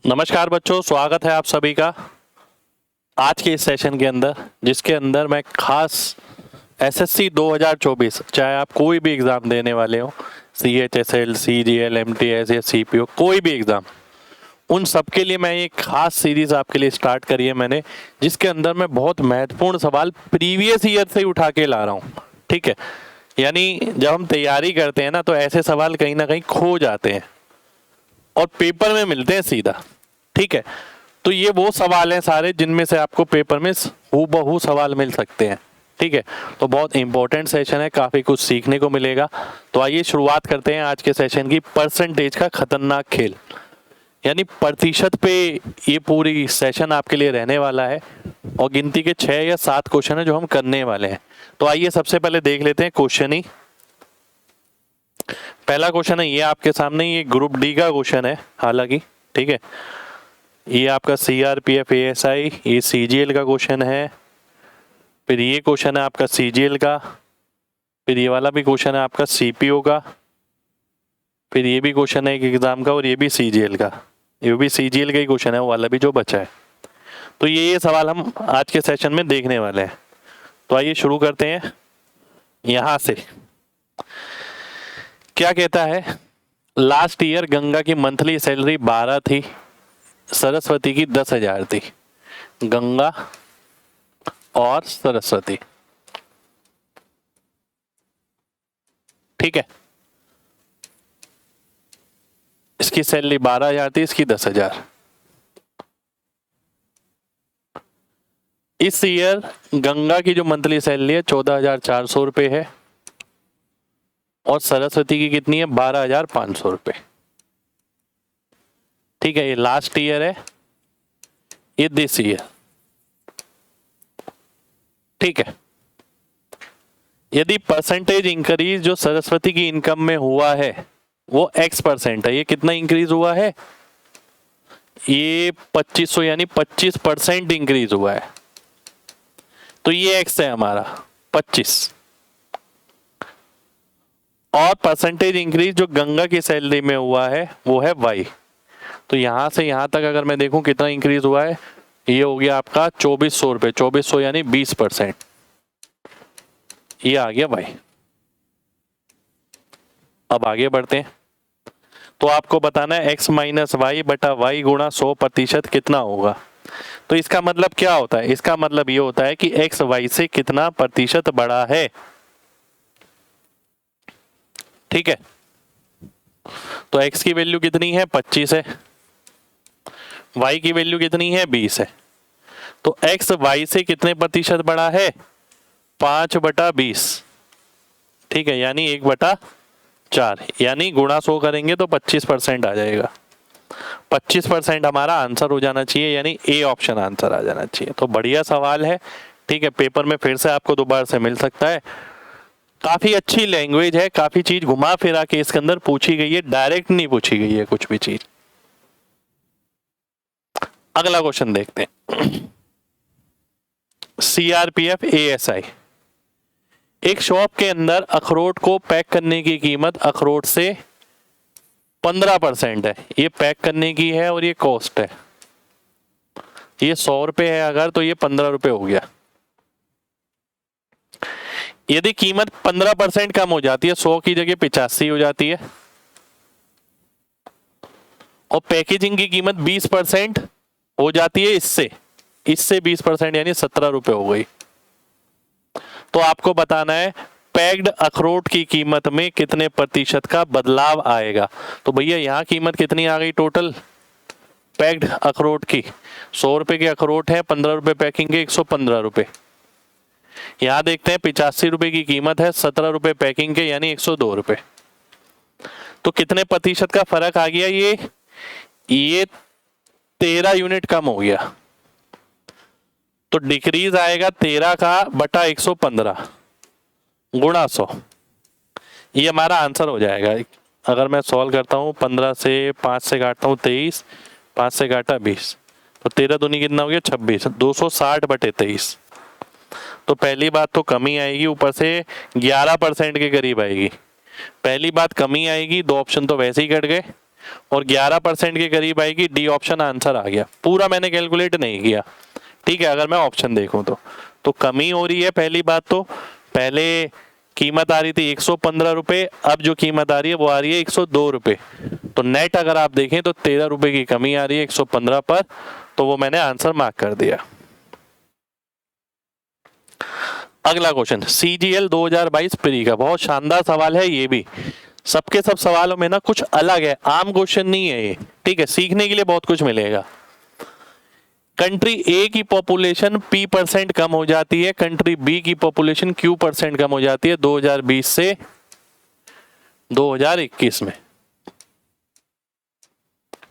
नमस्कार बच्चों, स्वागत है आप सभी का आज के इस सेशन के अंदर, जिसके अंदर मैं खास एसएससी 2024, चाहे आप कोई भी एग्ज़ाम देने वाले हो, CHSL, CGL, MTS या CPO, कोई भी एग्ज़ाम, उन सब के लिए मैं एक खास सीरीज़ आपके लिए स्टार्ट करी है मैंने, जिसके अंदर मैं बहुत महत्वपूर्ण सवाल प्रीवियस ईयर से ही उठा के ला रहा हूँ। ठीक है, यानी जब हम तैयारी करते हैं ना, तो ऐसे सवाल कहीं ना कहीं खो जाते हैं और पेपर में मिलते हैं सीधा। ठीक है, तो ये वो सवाल हैं सारे जिनमें से आपको पेपर में हूबहू सवाल मिल सकते हैं। ठीक है, तो बहुत इंपॉर्टेंट सेशन है, काफ़ी कुछ सीखने को मिलेगा। तो आइए शुरुआत करते हैं आज के सेशन की। परसेंटेज का खतरनाक खेल, यानी प्रतिशत पे ये पूरी सेशन आपके लिए रहने वाला है और गिनती के 6 या 7 क्वेश्चन है जो हम करने वाले हैं। तो आइए सबसे पहले देख लेते हैं क्वेश्चन ही। पहला क्वेश्चन है ये आपके सामने, ये ग्रुप डी का क्वेश्चन है हालांकि। ठीक है, ये आपका CRPF ASI, ये CGL का क्वेश्चन है। फिर ये क्वेश्चन है आपका CGL का। फिर ये वाला भी क्वेश्चन है आपका CPO का। फिर ये भी क्वेश्चन है एक एग्जाम का, और ये भी CGL का। ये भी CGL का ही क्वेश्चन है, वो वाला भी जो बचा है। तो ये सवाल हम आज के सेशन में देखने वाले हैं। तो आइए शुरू करते हैं यहां से। क्या कहता है, लास्ट ईयर गंगा की मंथली सैलरी 12 थी, सरस्वती की 10,000 थी। गंगा और सरस्वती, ठीक है, इसकी सैलरी 12,000 थी, इसकी 10,000। इस ईयर गंगा की जो मंथली सैलरी है 14,400 रुपये है, और सरस्वती की कितनी है, 12,500 रुपये। ठीक है, ये लास्ट ईयर है, ये दिस ईयर। ठीक है, यदि परसेंटेज इंक्रीज जो सरस्वती की इनकम में हुआ है वो X% है, ये कितना इंक्रीज हुआ है, ये 2500 यानी 25% इंक्रीज हुआ है। तो ये X है हमारा 25, और परसेंटेज इंक्रीज जो गंगा की सैलरी में हुआ है वो है Y। तो यहां से यहां तक अगर मैं देखूं कितना इंक्रीज हुआ है, ये हो गया आपका 2400 रुपये। 2400 यानी 20%, ये आ गया Y। अब आगे बढ़ते हैं। तो आपको बताना है X माइनस वाई बटा Y गुणा 100% कितना होगा। तो इसका मतलब क्या होता है, इसका मतलब ये होता है कि X Y से कितना प्रतिशत बड़ा है। ठीक है, तो X की वैल्यू कितनी है, 25 है। Y की वैल्यू कितनी है, 20 है। तो X Y से कितने प्रतिशत बड़ा है, 5/20। ठीक है, यानी 1/4, यानी गुणा 100 करेंगे तो 25% आ जाएगा। 25% हमारा आंसर हो जाना चाहिए, यानी A ऑप्शन आंसर आ जाना चाहिए। तो बढ़िया सवाल है। ठीक है, पेपर में फिर से आपको दोबारा से मिल सकता है। काफी अच्छी लैंग्वेज है, काफी चीज घुमा फिरा के इसके अंदर पूछी गई है, डायरेक्ट नहीं पूछी गई है कुछ भी चीज। अगला क्वेश्चन देखते हैं। CRPF ASI, एक शॉप के अंदर अखरोट को पैक करने की कीमत अखरोट से 15% है। ये पैक करने की है और ये कॉस्ट है। ये 100 रुपये है अगर, तो ये 15 रुपये हो गया। यदि कीमत 15% कम हो जाती है, 100 की जगह 85 हो जाती है, और पैकेजिंग की कीमत 20% हो जाती है, इससे 20% यानी 17 रुपये हो गई। तो आपको बताना है पैक्ड अखरोट की कीमत में कितने प्रतिशत का बदलाव आएगा। तो भैया यहाँ कीमत कितनी आ गई टोटल पैक्ड अखरोट की, 100 रुपये के अखरोट है, 15 रुपये पैकिंग के, 115 रुपये। यहाँ देखते हैं 85 रुपये की कीमत है, 17 रुपये पैकिंग के, यानी 102 रुपये। तो कितने प्रतिशत का फर्क आ गया, ये 13 यूनिट कम हो गया। तो डिक्रीज आएगा 13 का बटा 115 गुणा 100, ये हमारा आंसर हो जाएगा। अगर मैं सॉल्व करता हूँ, 15 से 5 से काटता हूँ 23, 5 से काटा 20, तो 13 दूनी कितना हो गया 26, 260/23। तो पहली बात तो कमी आएगी, ऊपर से 11% के करीब आएगी। पहली बात कमी आएगी, 2 ऑप्शन तो वैसे ही कट गए। और 11% के करीब आएगी, डी ऑप्शन आंसर आ गया। पूरा मैंने कैलकुलेट नहीं किया, ठीक है। अगर मैं ऑप्शन देखूं तो कमी हो रही है। पहली बात तो पहले कीमत आ रही थी 115 रुपए, अब जो कीमत आ रही है वो आ रही है 102 रुपए। तो नेट अगर आप देखें तो 13 रुपए की कमी आ रही है 115 पर, तो वो मैंने आंसर मार्क कर दिया। अगला क्वेश्चन, CGL 2022 प्री का, बहुत शानदार सवाल है ये भी। सबके सब सवालों में ना कुछ अलग है, आम क्वेश्चन नहीं है ये, ठीक है। सीखने के लिए बहुत कुछ मिलेगा। कंट्री ए की पॉपुलेशन P% कम हो जाती है, कंट्री बी की पॉपुलेशन Q% कम हो जाती है 2020 से 2021 में,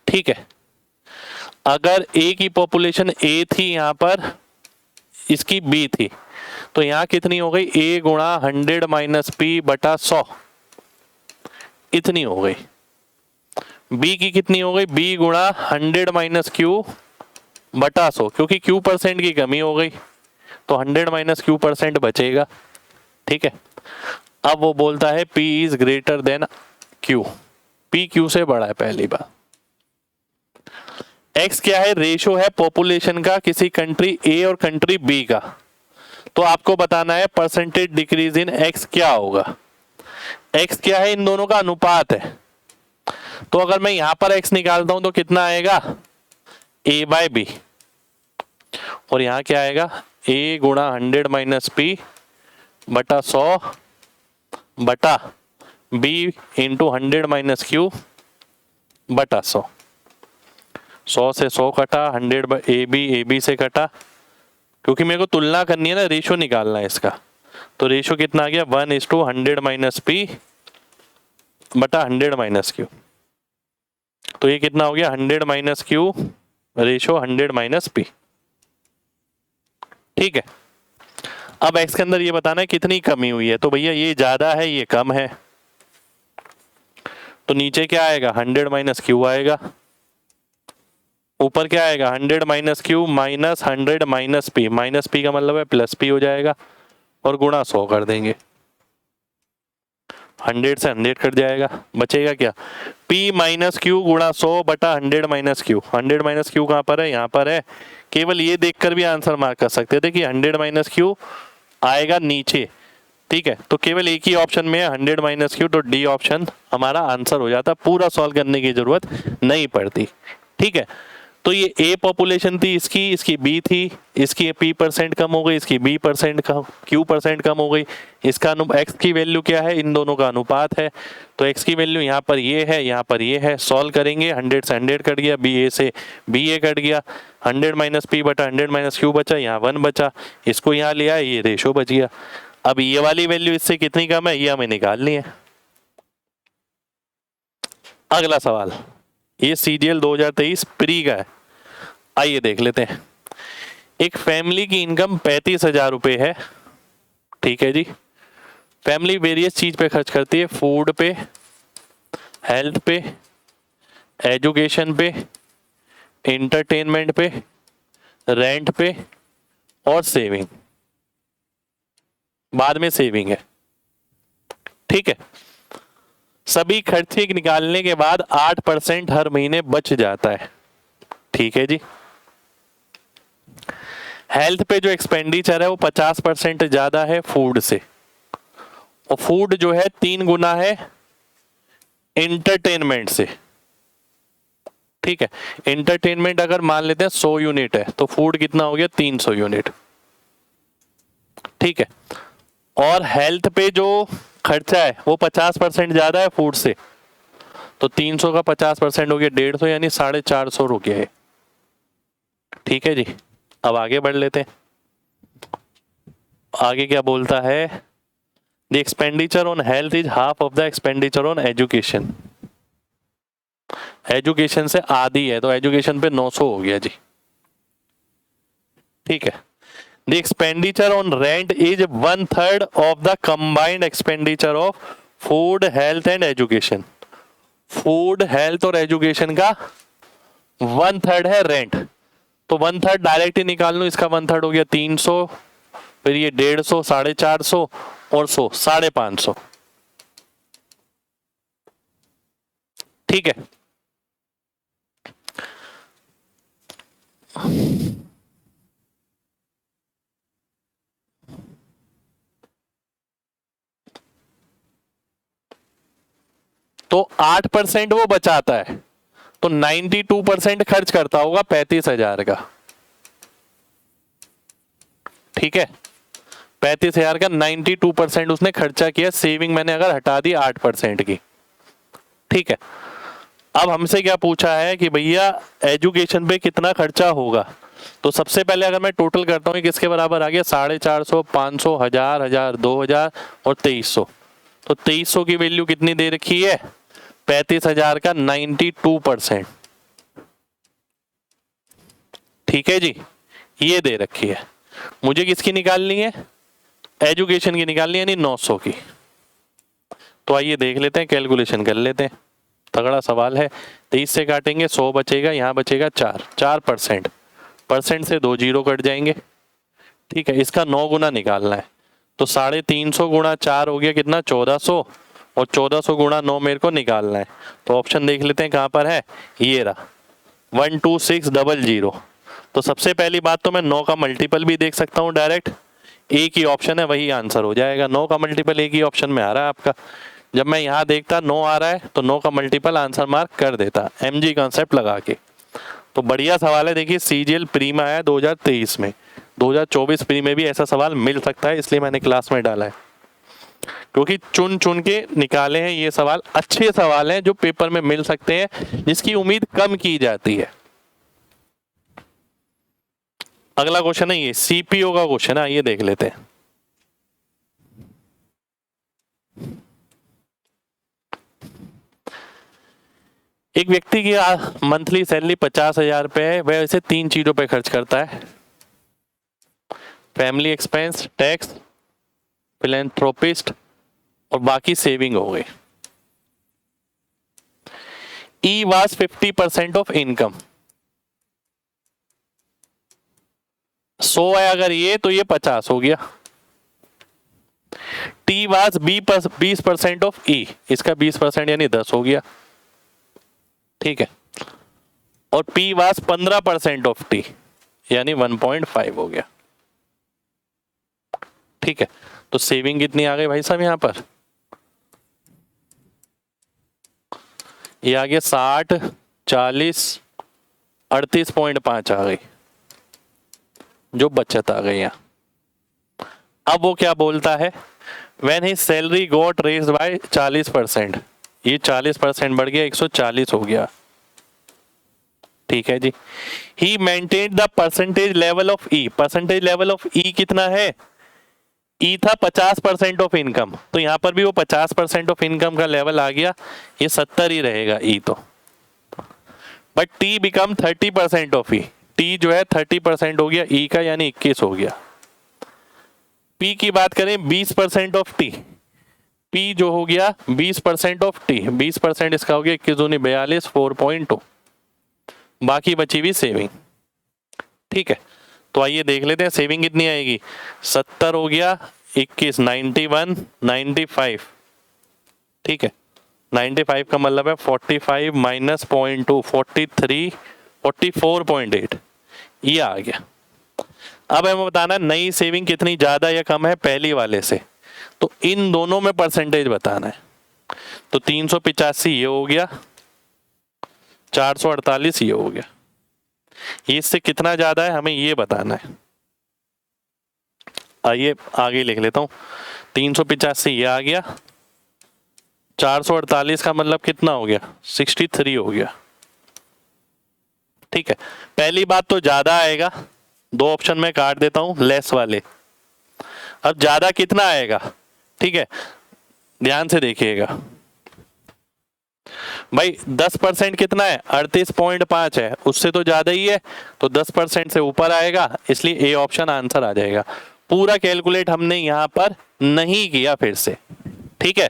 ठीक है। अगर ए की पॉपुलेशन ए थी यहां पर, इसकी बी थी, तो यहां कितनी हो गई, ए गुणा 100 माइनस पी बटा 100, इतनी हो गई। बी की कितनी हो गई, बी गुणा 100 माइनस क्यू बटा 100, क्योंकि Q% की कमी हो गई तो 100 माइनस Q% बचेगा, ठीक है। अब वो बोलता है P is greater than Q, P Q से बड़ा है पहली बात। X क्या है, रेशो है पॉपुलेशन का किसी कंट्री A और कंट्री B का, तो आपको बताना है परसेंटेज डिक्रीज इन X क्या होगा। X क्या है, इन दोनों का अनुपात है, तो अगर मैं यहां पर X निकालता हूं तो कितना आएगा, A बाय बी, और यहां क्या आएगा, A गुणा 100 माइनस पी बटा 100 बटा B इंटू 100 माइनस क्यू बटा 100। 100 से 100 कटा, 100 ए बी से कटा, क्योंकि मेरे को तुलना करनी है ना, रेशो निकालना है इसका, तो रेशो कितना आ गया, 1:100 माइनस पी बटा 100 माइनस क्यू, तो ये कितना हो गया, 100 minus Q ratio 100 minus P, ठीक है। अब एक्स के अंदर ये बताना है कितनी कमी हुई है, तो भैया ये ज्यादा है ये कम है, तो नीचे क्या आएगा, 100 माइनस क्यू आएगा, ऊपर क्या आएगा, 100 minus Q minus 100 minus P का मतलब है प्लस पी हो जाएगा, और गुणा 100 कर देंगे, 100 से 100 कट जाएगा, बचेगा क्या, P माइनस क्यू गुणा 100 बटा 100 माइनस क्यू। 100 माइनस क्यू कहाँ पर है, यहाँ पर है। केवल ये देखकर भी आंसर मार्क कर सकते थे कि 100 माइनस क्यू आएगा नीचे, ठीक है। तो केवल एक ही ऑप्शन में है 100 माइनस क्यू, तो डी ऑप्शन हमारा आंसर हो जाता, पूरा सॉल्व करने की जरूरत नहीं पड़ती, ठीक है। तो ये ए पॉपुलेशन थी इसकी बी थी, इसकी P% कम हो गई, इसकी B% कम, Q% कम हो गई, इसका एक्स की वैल्यू क्या है, इन दोनों का अनुपात है, तो एक्स की वैल्यू यहाँ पर ये है, यहाँ पर ये है, सॉल्व करेंगे, 100 से 100 कट गया, बी ए से बी ए कट गया, 100 माइनस पी बटा 100 माइनस क्यू बचा, यहाँ 1 बचा, इसको यहाँ लिया, ये रेशो बच गया। अब ये वाली वैल्यू इससे कितनी कम है, ये हमें निकालनी है। अगला सवाल, ये CGL 2023 प्री का है, आइए देख लेते हैं। एक फैमिली की इनकम 35,000 रुपये है, ठीक है जी। फैमिली वेरियस चीज पे खर्च करती है, फूड पे, हेल्थ पे, एजुकेशन पे, इंटरटेनमेंट पे, रेंट पे और सेविंग, बाद में सेविंग है, ठीक है। सभी खर्चे निकालने के बाद 8% हर महीने बच जाता है, ठीक है जी। हेल्थ पे जो एक्सपेंडिचर है वो 50% ज्यादा है फूड से, और फूड जो है 3 गुना है इंटरटेनमेंट से, ठीक है। इंटरटेनमेंट अगर मान लेते हैं 100 यूनिट है, तो फूड कितना हो गया, 300 यूनिट, ठीक है। और हेल्थ पे जो खर्चा है वो 50% ज्यादा है फूड से, तो 300 का 50% हो गया 150, यानी 450 रुपये है, ठीक है जी। अब आगे बढ़ लेते हैं, आगे क्या बोलता है, the expenditure on health is half of the expenditure on education. Education से आधी है, तो एजुकेशन पे 900 हो गया जी, ठीक है। The expenditure on rent is 1/3 of the combined expenditure of food, health and education. Food, health और एजुकेशन का 1/3 है रेंट, तो 1/3 डायरेक्ट ही निकाल लो, इसका 1/3 हो गया 300, फिर ये 150, 450 और 100, 550, ठीक है। तो 8% वो बचाता है, तो 92% खर्च करता होगा 35,000 का। ठीक है, 35,000 का 92% उसने खर्चा किया, सेविंग मैंने अगर हटा दी 8% की। ठीक है, अब हमसे क्या पूछा है कि भैया एजुकेशन पे कितना खर्चा होगा। तो सबसे पहले अगर मैं टोटल करता हूँ किसके बराबर आ गया, 450, 500, 1000, 1000, 2000 और 2300। तो 2300 की वैल्यू कितनी दे रखी है, 35,000 का 92%। ठीक है जी, ये दे रखी है। मुझे किसकी निकालनी है, एजुकेशन की निकालनी है, यानी 900 की। तो आइए देख लेते हैं, कैलकुलेशन कर लेते हैं। तगड़ा सवाल है। 23 से काटेंगे 100 बचेगा, यहाँ बचेगा 4%। परसेंट से 2 जीरो कट जाएंगे। ठीक है, इसका 9 गुना निकालना है। तो 350 गुणा 4 हो गया कितना, 1400, और 1400 गुणा 9 मेरे को निकालना है। तो ऑप्शन देख लेते हैं कहाँ पर है, ये रहा 12600। तो सबसे पहली बात तो मैं 9 का मल्टीपल भी देख सकता हूँ डायरेक्ट, एक ही ऑप्शन है वही आंसर हो जाएगा। 9 का मल्टीपल एक ही ऑप्शन में आ रहा है आपका। जब मैं यहाँ देखता 9 आ रहा है तो 9 का मल्टीपल आंसर मार्क कर देता, एमजी कॉन्सेप्ट लगा के। तो बढ़िया सवाल है। देखिए सीजीएल प्री में आया 2023 में, 2024 प्री में भी ऐसा सवाल मिल सकता है, इसलिए मैंने क्लास में डाला है, क्योंकि चुन चुन के निकाले हैं ये सवाल। अच्छे सवाल हैं जो पेपर में मिल सकते हैं, जिसकी उम्मीद कम की जाती है। अगला क्वेश्चन है ये सीपीओ का क्वेश्चन है, ये देख लेते हैं। एक व्यक्ति की मंथली सैलरी 50,000 रुपए है, वह इसे 3 चीजों पे खर्च करता है, फैमिली एक्सपेंस, टैक्स, फिलेंथ्रोपिस्ट और बाकी सेविंग हो गई। ई वाज 50% ऑफ इनकम। 100 है अगर ये, तो ये 50 हो गया। टी वाज 20% ऑफ ई, इसका 20% यानी 10 हो गया। ठीक है, और पी वाज 15% ऑफ टी, यानी 1.5 हो गया। ठीक है, तो सेविंग कितनी आ गई भाई साहब यहां पर, ये आ गया 60, 40, 38.5 आ गई, जो बचत आ गई यहां। अब वो क्या बोलता है, when his salary got raised bye 40%, ये 40% बढ़ गया, 140 हो गया। ठीक है जी, he maintain the percentage level of E. Percentage level of E कितना है, ई था 50% ऑफ इनकम, तो यहां पर भी वो 50% ऑफ इनकम का लेवल आ गया, ये 70 ही रहेगा ई तो। But T become 30% of E, T जो है 30% हो गया ई का, यानी 21 हो गया। पी की बात करें 20% ऑफ टी, पी जो हो गया 20% ऑफ टी, 20% इसका हो गया 21 दूनी 42, 4.2, बाकी बची हुई सेविंग। ठीक है, तो आइए देख लेते हैं सेविंग कितनी आएगी। 70 हो गया, 21, 91, 95। ठीक है, 95 का मतलब है 45 माइनस 0.2, 43, 44.8, ये आ गया। अब हमें बताना है नई सेविंग कितनी ज्यादा या कम है पहली वाले से, तो इन दोनों में परसेंटेज बताना है। तो 385 ये हो गया, 448 ये हो गया, ये इससे कितना ज्यादा है हमें ये बताना है। आइए आगे लिख लेता हूं, 385 ये आ गया, 448 का मतलब कितना हो गया, 63 हो गया। ठीक है, पहली बात तो ज्यादा आएगा, 2 ऑप्शन में काट देता हूं लेस वाले। अब ज्यादा कितना आएगा, ठीक है ध्यान से देखिएगा भाई, 10% कितना है, 38.5 है, उससे तो ज्यादा ही है, तो 10% से ऊपर आएगा, इसलिए ए ऑप्शन आंसर आ जाएगा। पूरा कैलकुलेट हमने यहाँ पर नहीं किया फिर से। ठीक है,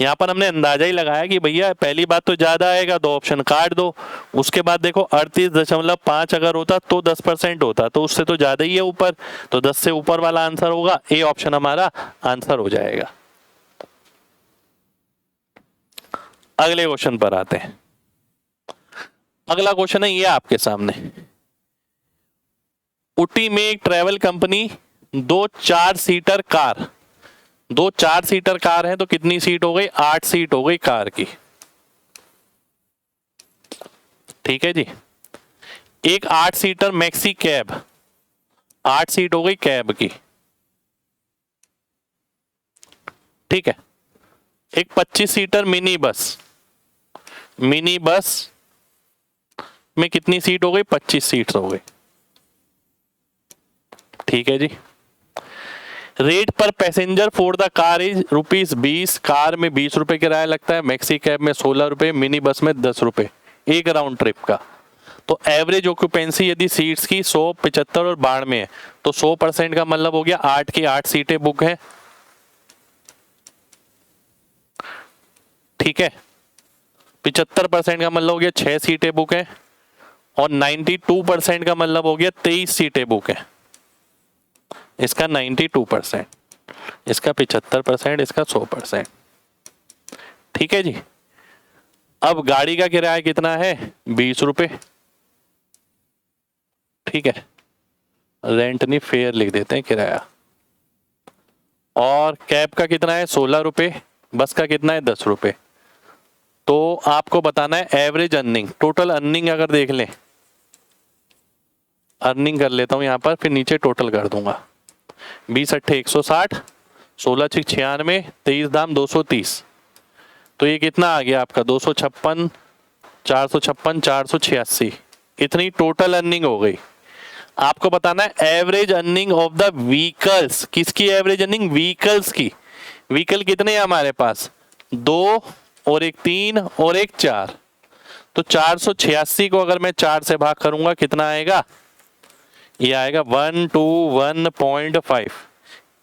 यहाँ पर हमने अंदाजा ही लगाया कि भैया पहली बात तो ज्यादा आएगा, 2 ऑप्शन काट दो। उसके बाद देखो 38.5 अगर होता तो 10% होता, तो उससे तो ज्यादा ही है ऊपर, तो 10 से ऊपर वाला आंसर होगा, ए ऑप्शन हमारा आंसर हो जाएगा। अगले क्वेश्चन पर आते हैं। अगला क्वेश्चन है ये आपके सामने, उटी में एक travel company 2 4 seater car, 2 4 seater car है, तो कितनी सीट हो गई, 8 सीट हो गई कार की। ठीक है जी। एक 8 सीटर मैक्सी कैब, 8 सीट हो गई कैब की, ठीक है। एक 25 seater mini bus, mini bus में कितनी सीट हो गई? 25 सीट हो गई, ठीक है जी। रेट पर passenger for the car is ₹20, car में 20 रुपए किराया लगता है, मैक्सी कैब में 16 रुपए, मिनी बस में 10 रुपए एक राउंड ट्रिप का। तो एवरेज ऑक्यूपेंसी यदि सीट्स की 100, 75 और 92 में है तो 100% का मतलब हो गया 8 की 8 सीटें बुक है, ठीक है। 75% का मतलब हो गया 6 सीटें बुक है, और 92% का मतलब हो गया 23 सीटें बुक है। इसका 92%, इसका 75%, इसका 100%, ठीक है जी। अब गाड़ी का किराया कितना है? 20 रुपए, ठीक है। रेंट नहीं, फेयर लिख देते हैं, किराया। और कैब का कितना है? 16 रुपए, बस का कितना है? 10 रुपए। तो आपको बताना है एवरेज अर्निंग, टोटल अर्निंग अगर देख लें, अर्निंग कर लेता हूं यहां पर, फिर नीचे टोटल कर दूंगा। 20 अट्ठे 160, 16 छिक 96, 23 दाम 230, तो ये कितना आ गया आपका? 256, 456, 486, इतनी टोटल अर्निंग हो गई। आपको बताना है average earning of the vehicles. किसकी एवरेज अर्निंग? व्हीकल्स की। व्हीकल कितने हैं हमारे पास? 2 और एक 3 और एक 4, तो 486 को अगर मैं 4 से भाग करूंगा कितना आएगा? ये आएगा 121.5।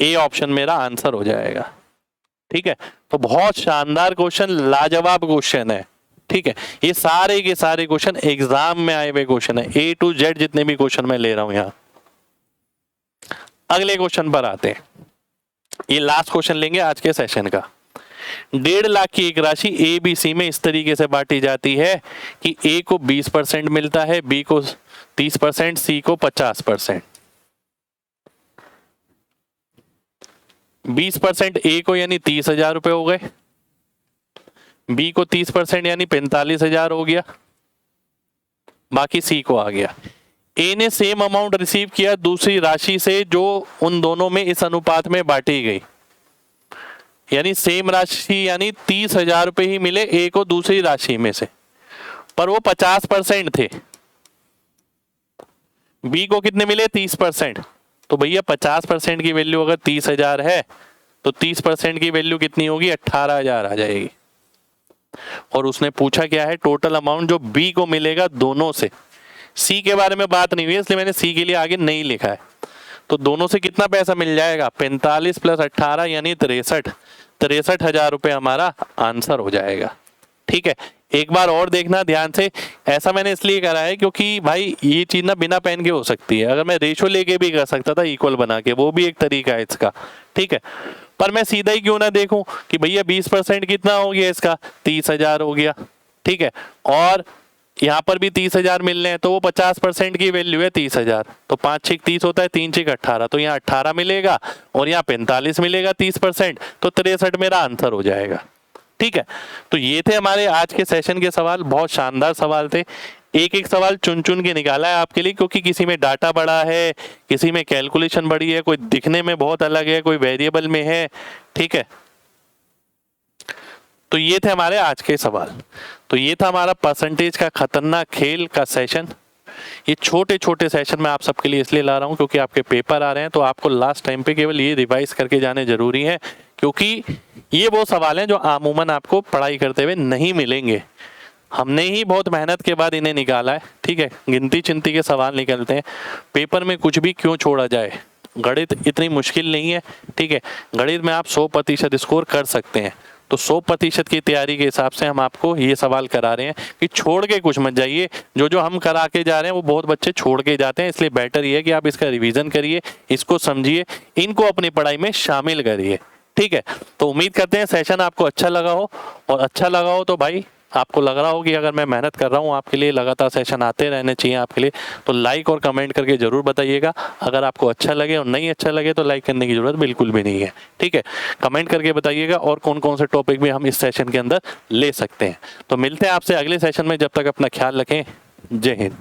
ए ऑप्शन मेरा आंसर हो जाएगा, ठीक है। तो बहुत शानदार क्वेश्चन, लाजवाब क्वेश्चन है, ठीक है। ये सारे के सारे क्वेश्चन एग्जाम में आए हुए क्वेश्चन है, A to Z जितने भी क्वेश्चन मैं ले रहा हूं यहां। अगले क्वेश्चन पर आते हैं, ये लास्ट क्वेश्चन लेंगे आज के सेशन का। 1.5 लाख की एक राशि ABC में इस तरीके से बांटी जाती है कि A को 20% मिलता है, B को 30%, C को 50%। 20% A को यानी 30,000 रुपए हो गए, B को 30% यानी 45,000 हो गया, बाकी C को आ गया। A ने सेम अमाउंट रिसीव किया दूसरी राशि से जो उन दोनों में इस अनुपात में बांटी गई, यानी सेम राशि यानी 30,000 रुपए ही मिले A को दूसरी राशि में से, पर वो 50% थे। B को कितने मिले? 30%। तो भैया 50% की वैल्यू अगर 30,000 है तो 30% की वैल्यू कितनी होगी? 18,000 आ जाएगी। और उसने पूछा क्या है? टोटल अमाउंट जो B को मिलेगा दोनों से। C के बारे में बात नहीं हुई इसलिए मैंने C के लिए आगे नहीं लिखा है। तो दोनों से कितना पैसा मिल जाएगा? 45 + 18 यानी 63,000 रुपए हमारा आंसर हो जाएगा, ठीक है। एक बार और देखना ध्यान से, ऐसा मैंने इसलिए करा है क्योंकि भाई ये चीज ना बिना पेन के हो सकती है, अगर मैं रेशो लेके भी कर सकता था इक्वल बना के, वो भी एक तरीका है इसका, ठीक है। पर मैं सीधा ही क्यों ना देखूं कि भैया 20% कितना हो गया इसका? 30,000 हो गया, ठीक है। और यहाँ पर भी 30,000 मिलने हैं तो वो 50% की वैल्यू है 30,000, तो 5 छिक 30 होता है, 3 छिक 18, तो यहाँ 18 मिलेगा और यहाँ 45 मिलेगा 30%, तो 63 मेरा आंसर हो जाएगा, ठीक है। तो ये थे हमारे आज के सेशन के सवाल, बहुत शानदार सवाल थे। एक एक सवाल चुन चुन के निकाला है आपके लिए, क्योंकि किसी में डाटा बड़ा है, किसी में कैलकुलेशन बड़ी है, कोई दिखने में बहुत अलग है, कोई वेरिएबल में है, ठीक है। तो ये थे हमारे आज के सवाल। तो ये था हमारा परसेंटेज का खतरनाक खेल का सेशन। ये छोटे छोटे सेशन मैं आप सबके लिए इसलिए ला रहा हूँ क्योंकि आपके पेपर आ रहे हैं, तो आपको लास्ट टाइम पे केवल ये रिवाइज करके जाने जरूरी है, क्योंकि ये वो सवाल हैं जो आमूमन आपको पढ़ाई करते हुए नहीं मिलेंगे। हमने ही बहुत मेहनत के बाद इन्हें निकाला है, ठीक है। गिनती चिंती के सवाल निकलते हैं, पेपर में कुछ भी क्यों छोड़ा जाए। गणित इतनी मुश्किल नहीं है, ठीक है। गणित में आप 100% स्कोर कर सकते हैं, तो 100% की तैयारी के हिसाब से हम आपको ये सवाल करा रहे हैं कि छोड़ के कुछ मत जाइए। जो जो हम करा के जा रहे हैं वो बहुत बच्चे छोड़ के जाते हैं, इसलिए बेटर ये है कि आप इसका रिवीजन करिए, इसको समझिए, इनको अपनी पढ़ाई में शामिल करिए, ठीक है। तो उम्मीद करते हैं सेशन आपको अच्छा लगा हो, और अच्छा लगा हो तो भाई आपको लग रहा हो कि अगर मैं मेहनत कर रहा हूँ आपके लिए, लगातार सेशन आते रहने चाहिए आपके लिए, तो लाइक और कमेंट करके जरूर बताइएगा। अगर आपको अच्छा लगे और नहीं अच्छा लगे तो लाइक करने की जरूरत बिल्कुल भी नहीं है, ठीक है। कमेंट करके बताइएगा और कौन कौन से टॉपिक भी हम इस सेशन के अंदर ले सकते हैं। तो मिलते हैं आपसे अगले सेशन में, जब तक अपना ख्याल रखें। जय हिंद।